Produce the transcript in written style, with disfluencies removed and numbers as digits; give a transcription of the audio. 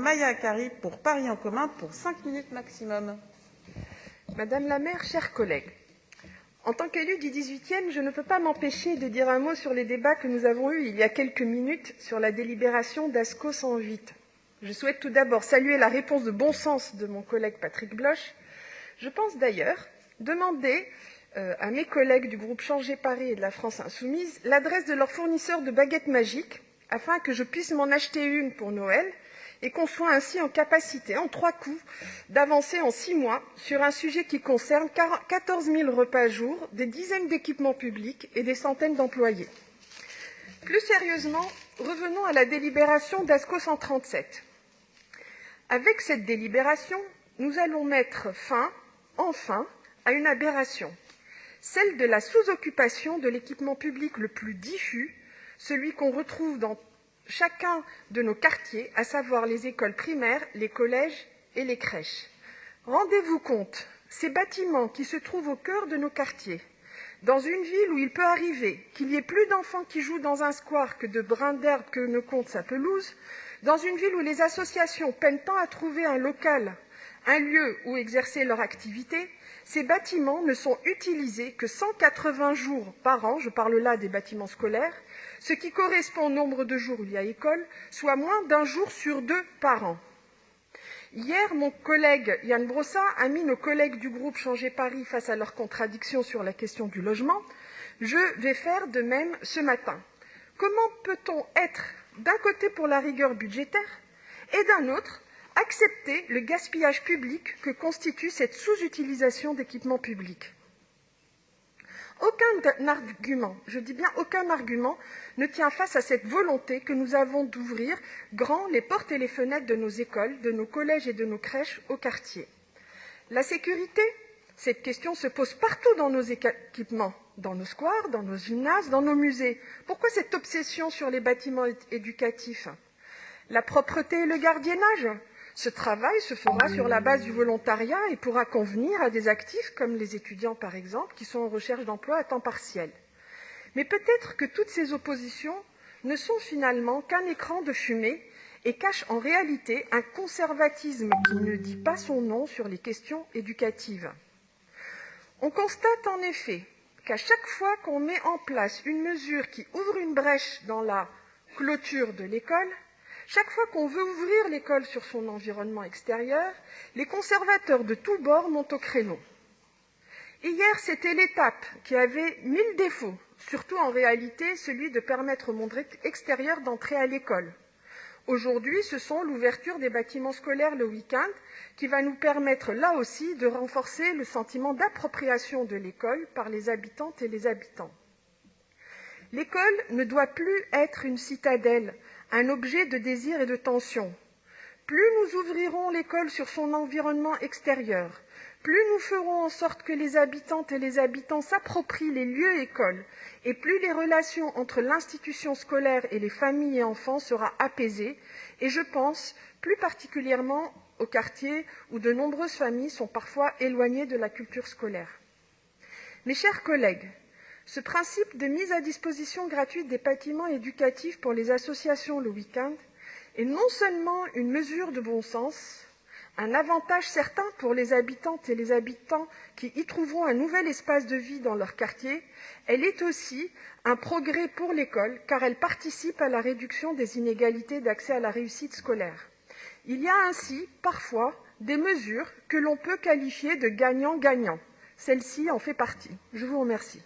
Maya Akari pour Paris en commun pour 5 minutes maximum. Madame la maire, chers collègues, en tant qu'élue du 18e, je ne peux pas m'empêcher de dire un mot sur les débats que nous avons eus il y a quelques minutes sur la délibération d'ASCO 108. Je souhaite tout d'abord saluer la réponse de bon sens de mon collègue Patrick Bloch. Je pense d'ailleurs demander à mes collègues du groupe Changer Paris et de la France Insoumise l'adresse de leur fournisseur de baguettes magiques afin que je puisse m'en acheter une pour Noël et qu'on soit ainsi en capacité, en 3 coups, d'avancer en 6 mois sur un sujet qui concerne 14 000 repas jour, des dizaines d'équipements publics et des centaines d'employés. Plus sérieusement, revenons à la délibération d'ASCO 137. Avec cette délibération, nous allons mettre fin, enfin, à une aberration, celle de la sous-occupation de l'équipement public le plus diffus, celui qu'on retrouve dans chacun de nos quartiers, à savoir les écoles primaires, les collèges et les crèches. Rendez-vous compte, ces bâtiments qui se trouvent au cœur de nos quartiers, dans une ville où il peut arriver qu'il y ait plus d'enfants qui jouent dans un square que de brins d'herbe que ne compte sa pelouse, dans une ville où les associations peinent tant à trouver un local, un lieu où exercer leur activité, ces bâtiments ne sont utilisés que 180 jours par an, je parle là des bâtiments scolaires, ce qui correspond au nombre de jours où il y a école, soit moins d'1 jour sur 2 par an. Hier, mon collègue Yann Brossat a mis nos collègues du groupe Changer Paris face à leurs contradictions sur la question du logement. Je vais faire de même ce matin. Comment peut-on être d'un côté pour la rigueur budgétaire et d'un autre accepter le gaspillage public que constitue cette sous-utilisation d'équipements publics? Aucun argument, je dis bien aucun argument, ne tient face à cette volonté que nous avons d'ouvrir grand les portes et les fenêtres de nos écoles, de nos collèges et de nos crèches au quartier. La sécurité, cette question se pose partout dans nos équipements, dans nos squares, dans nos gymnases, dans nos musées. Pourquoi cette obsession sur les bâtiments éducatifs? La propreté et le gardiennage? Ce travail se fera sur la base du volontariat et pourra convenir à des actifs comme les étudiants par exemple qui sont en recherche d'emploi à temps partiel. Mais peut-être que toutes ces oppositions ne sont finalement qu'un écran de fumée et cachent en réalité un conservatisme qui ne dit pas son nom sur les questions éducatives. On constate en effet qu'à chaque fois qu'on met en place une mesure qui ouvre une brèche dans la clôture de l'école, chaque fois qu'on veut ouvrir l'école sur son environnement extérieur, les conservateurs de tous bords montent au créneau. Hier, c'était l'étape qui avait 1000 défauts, surtout en réalité celui de permettre au monde extérieur d'entrer à l'école. Aujourd'hui, ce sont l'ouverture des bâtiments scolaires le week-end qui va nous permettre là aussi de renforcer le sentiment d'appropriation de l'école par les habitantes et les habitants. L'école ne doit plus être une citadelle, un objet de désir et de tension. Plus nous ouvrirons l'école sur son environnement extérieur, plus nous ferons en sorte que les habitantes et les habitants s'approprient les lieux écoles, et plus les relations entre l'institution scolaire et les familles et enfants sera apaisées, et je pense plus particulièrement aux quartiers où de nombreuses familles sont parfois éloignées de la culture scolaire. Mes chers collègues, ce principe de mise à disposition gratuite des bâtiments éducatifs pour les associations le week-end est non seulement une mesure de bon sens, un avantage certain pour les habitantes et les habitants qui y trouveront un nouvel espace de vie dans leur quartier, elle est aussi un progrès pour l'école car elle participe à la réduction des inégalités d'accès à la réussite scolaire. Il y a ainsi, parfois, des mesures que l'on peut qualifier de gagnant-gagnant. Celle-ci en fait partie. Je vous remercie.